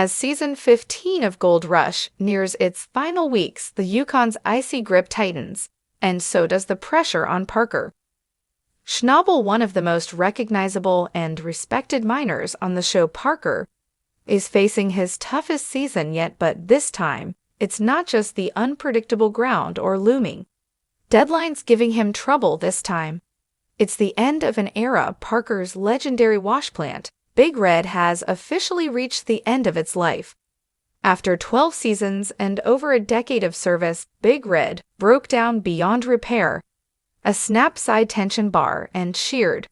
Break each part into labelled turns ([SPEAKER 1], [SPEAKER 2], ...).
[SPEAKER 1] As season 15 of Gold Rush nears its final weeks, the Yukon's icy grip tightens, and so does the pressure on Parker. Schnabel, one of the most recognizable and respected miners on the show Parker, is facing his toughest season yet, but this time, it's not just the unpredictable ground or looming deadlines giving him trouble this time. It's the end of an era. Parker's legendary wash plant, Big Red, has officially reached the end of its life. After 12 seasons and over a decade of service, Big Red broke down beyond repair. A snapped side tension bar and sheared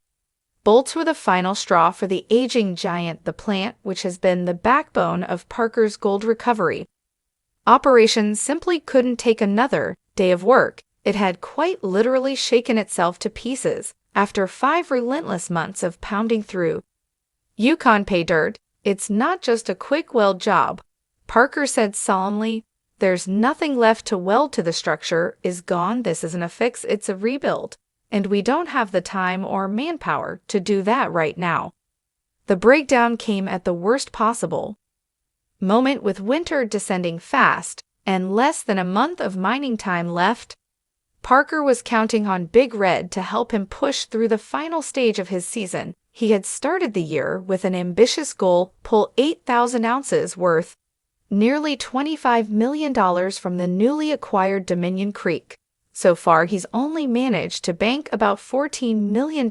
[SPEAKER 1] bolts were the final straw for the aging giant. The plant, which has been the backbone of Parker's gold recovery operations, simply couldn't take another day of work. It had quite literally shaken itself to pieces after 5 relentless months of pounding through Yukon pay dirt. It's not just a quick weld job, Parker said solemnly. There's nothing left to weld to. The structure is gone. This isn't a fix, it's a rebuild. And we don't have the time or manpower to do that right now. The breakdown came at the worst possible moment, with winter descending fast and less than a month of mining time left. Parker was counting on Big Red to help him push through the final stage of his season. He had started the year with an ambitious goal: pull 8,000 ounces worth nearly $25 million from the newly acquired Dominion Creek. So far, he's only managed to bank about $14 million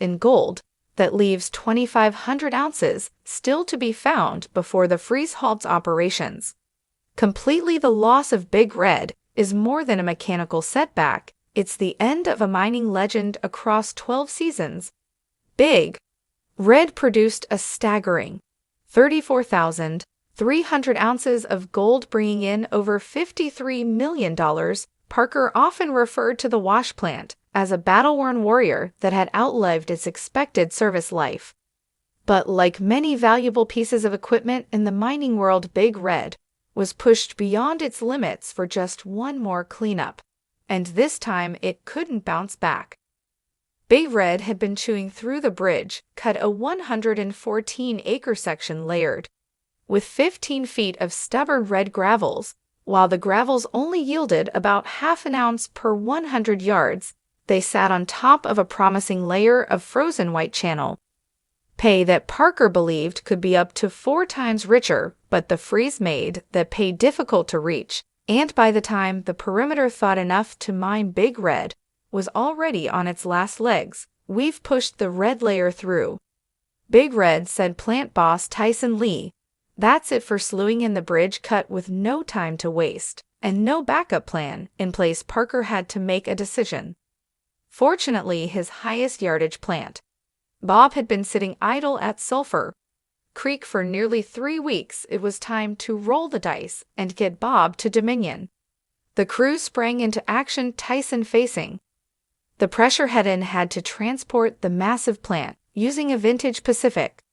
[SPEAKER 1] in gold. That leaves 2,500 ounces still to be found before the freeze halts operations completely. The loss of Big Red is more than a mechanical setback. It's the end of a mining legend across 12 seasons. Big Red produced a staggering 34,300 ounces of gold, bringing in over $53 million. Parker often referred to the wash plant as a battle-worn warrior that had outlived its expected service life. But like many valuable pieces of equipment in the mining world, Big Red was pushed beyond its limits for just one more cleanup, and this time it couldn't bounce back. Big Red had been chewing through the bridge, cut a 114-acre section layered with 15 feet of stubborn red gravels. While the gravels only yielded about half an ounce per 100 yards, they sat on top of a promising layer of frozen white channel pay that Parker believed could be up to 4 times richer, but the freeze made that pay difficult to reach, and by the time the perimeter thought enough to mine, Big Red was already on its last legs. We've pushed the red layer through, Big Red said plant boss Tyson Lee. That's it for slewing in the bridge cut with no time to waste and no backup plan in place. Parker had to make a decision. Fortunately, his highest yardage plant, Bob, had been sitting idle at Sulphur Creek for nearly 3 weeks. It was time to roll the dice and get Bob to Dominion. The crew sprang into action, Tyson facing the pressure head-in, had to transport the massive plant using a vintage Pacific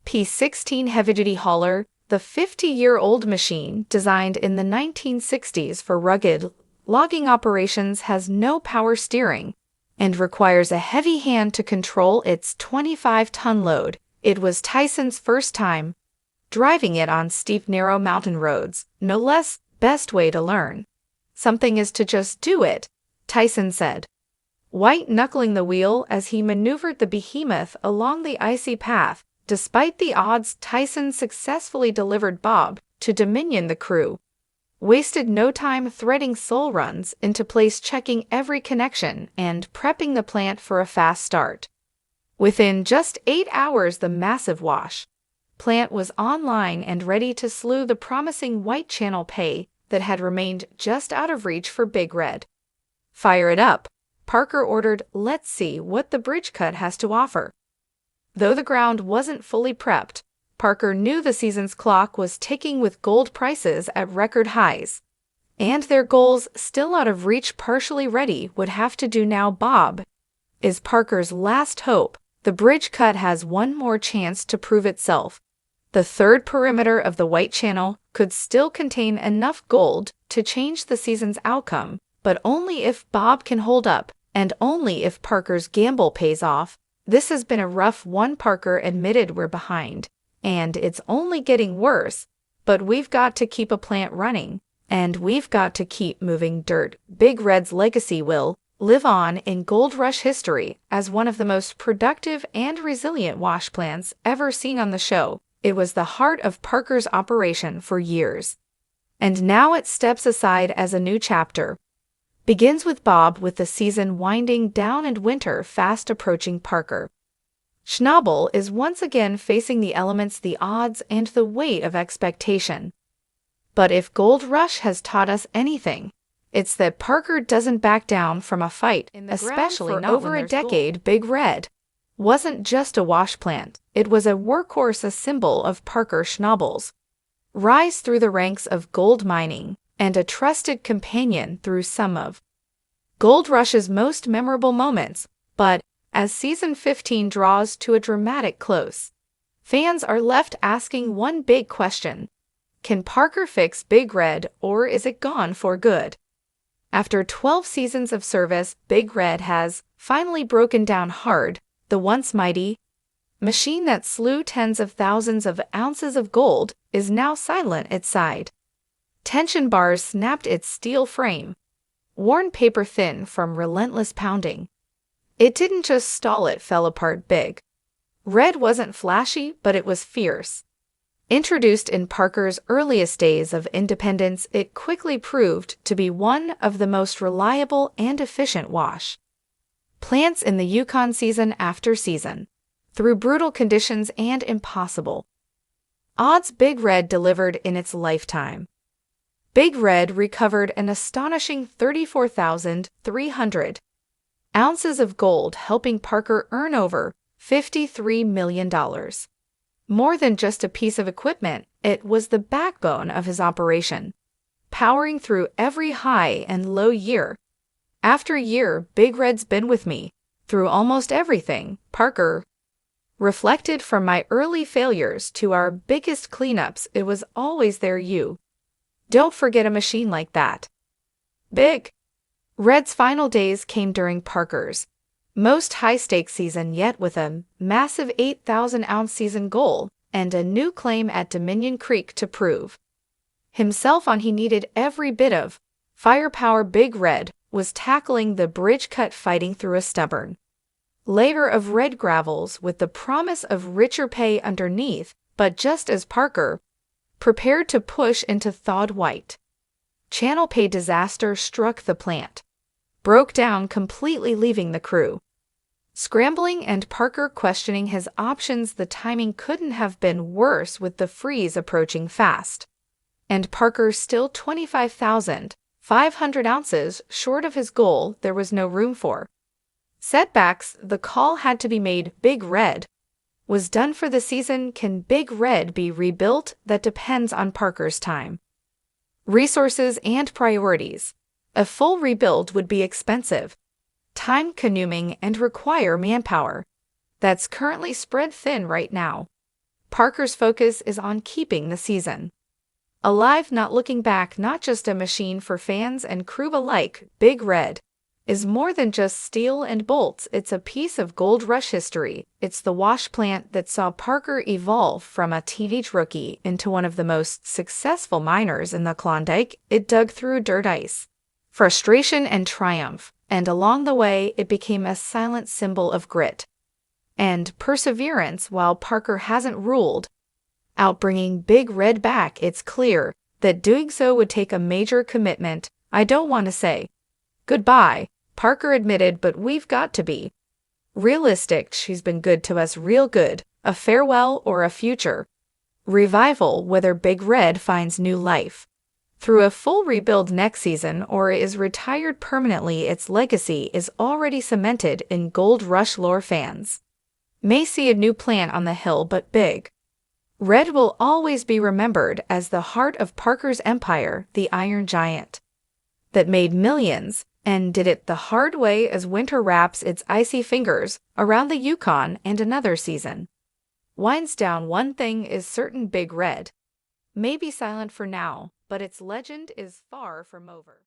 [SPEAKER 1] P16 heavy-duty hauler. The 50-year-old machine, designed in the 1960s for rugged logging operations, has no power steering and requires a heavy hand to control its 25-ton load. It was Tyson's first time driving it on steep, narrow mountain roads. No less. Best way to learn something is to just do it, Tyson said, white-knuckling the wheel as he maneuvered the behemoth along the icy path. Despite the odds, Tyson successfully delivered Bob to Dominion. The crew wasted no time threading soul runs into place, checking every connection and prepping the plant for a fast start. Within just 8 hours, the massive wash plant was online and ready to slew the promising white channel pay that had remained just out of reach for Big Red. Fire it up, Parker ordered. Let's see what the bridge cut has to offer. Though the ground wasn't fully prepped, Parker knew the season's clock was ticking, with gold prices at record highs and their goals still out of reach. Partially ready would have to do now. Bob is Parker's last hope. The bridge cut has one more chance to prove itself. The third perimeter of the White Channel could still contain enough gold to change the season's outcome, but only if Bob can hold up, and only if Parker's gamble pays off. This has been a rough one, Parker admitted. We're behind, and it's only getting worse, but we've got to keep a plant running, and we've got to keep moving dirt. Big Red's legacy will live on in Gold Rush history as one of the most productive and resilient wash plants ever seen on the show. It was the heart of Parker's operation for years. And now it steps aside as a new chapter. Begins with Bob, with the season winding down and winter fast approaching. Parker Schnabel is once again facing the elements, the odds, and the weight of expectation. But if Gold Rush has taught us anything, it's that Parker doesn't back down from a fight, especially not over a decade. Big Red wasn't just a wash plant, it was a workhorse, a symbol of Parker Schnabel's rise through the ranks of gold mining, and a trusted companion through some of Gold Rush's most memorable moments. But as season 15 draws to a dramatic close, fans are left asking one big question: can Parker fix Big Red, or is it gone for good? After 12 seasons of service, Big Red has finally broken down hard. The once mighty machine that slew tens of thousands of ounces of gold is now silent. Its side tension bars snapped, its steel frame worn paper thin from relentless pounding. It didn't just stall, it fell apart. Big Red wasn't flashy, but it was fierce. Introduced in Parker's earliest days of independence, it quickly proved to be one of the most reliable and efficient wash plants in the Yukon season after season. Through brutal conditions and impossible odds, Big Red delivered in its lifetime. Big Red recovered an astonishing 34,300 ounces of gold, helping Parker earn over $53 million. More than just a piece of equipment, it was the backbone of his operation, powering through every high and low year after year. Big Red's been with me through almost everything, Parker reflected. From my early failures to our biggest cleanups, it was always there. You don't forget a machine like that. Big Red's final days came during Parker's most high-stakes season yet, with a massive 8,000-ounce season goal and a new claim at Dominion Creek to prove himself on. He needed every bit of firepower. Big Red was tackling the bridge cut, fighting through a stubborn layer of red gravels with the promise of richer pay underneath. But just as Parker prepared to push into thawed white Channel Pay, disaster struck. The plant broke down completely, leaving the crew scrambling and Parker questioning his options. The timing couldn't have been worse, with the freeze approaching fast, and Parker still 25,500 ounces short of his goal. There was no room for setbacks. The call had to be made. Big Red was done for the season. Can Big Red be rebuilt? That depends on Parker's time, resources, and priorities. A full rebuild would be expensive, time-consuming, and require manpower that's currently spread thin right now. Parker's focus is on keeping the season alive, not looking back. Not just a machine for fans and crew alike, Big Red is more than just steel and bolts. It's a piece of Gold Rush history. It's the wash plant that saw Parker evolve from a teenage rookie into one of the most successful miners in the Klondike. It dug through dirt, ice, frustration, and triumph, and along the way it became a silent symbol of grit and perseverance. While Parker hasn't ruled out bringing Big Red back, it's clear that doing so would take a major commitment. I don't want to say goodbye, Parker admitted, but we've got to be realistic. She's been good to us, real good. A farewell or a future revival, whether Big Red finds new life through a full rebuild next season or is retired permanently, its legacy is already cemented in Gold Rush lore. Fans may see a new plant on the hill, but Big Red will always be remembered as the heart of Parker's empire, the Iron Giant that made millions and did it the hard way as winter wraps its icy fingers around the Yukon and another season winds down. One thing is certain: Big Red may be silent for now, but its legend is far from over.